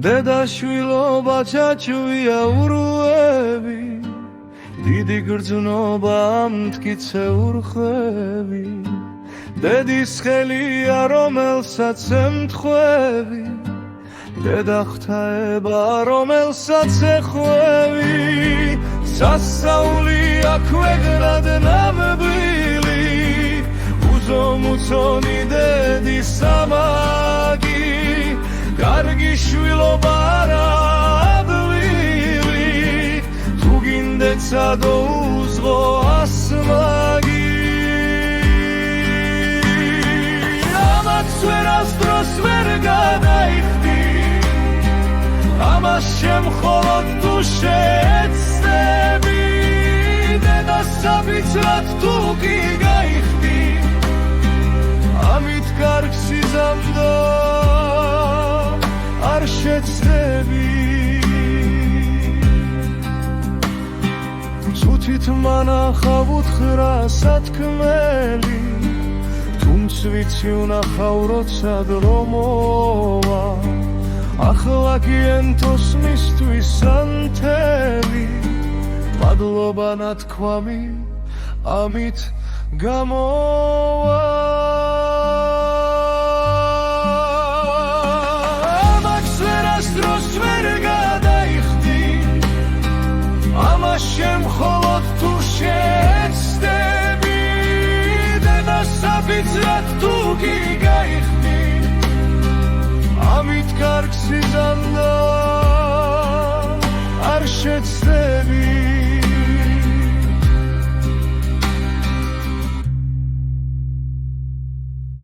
დედაშვილობა ჩაჩვია ურუები დიდი გრძნობა მტკიცე ურხები დედის ხელია რომელსაც ემთხვევი დედა ღვთაება რომელსაც ეხვევი სასაულია ქვეყნად ნამბილი უზომუცონი დედის სამაგი კარგი შვილობა არა ადვილი თუ გინდეცა დაუზღო ასმაგი ამაც ვერასდროს ვერ გადაიხდი ამას შემხოლოდ თუ შეეცდები დედა საბიცრად თუ კი გაიხდი ამით კარგ სიზამთო არ შეცდები ცუდით მანახავ უთხრა სათქმელი თუმც ვიცი ვნახავ როცა დრო მოვა ახლა კი ენთოს მისთვის ანთელი მადლობა ნათქვამი ამით გამოვა შემხოლოდ თუ შეეცდები დედა საბიცრად თუ კი გაიხდი ამით კარგ სიზამთო არ შეცდები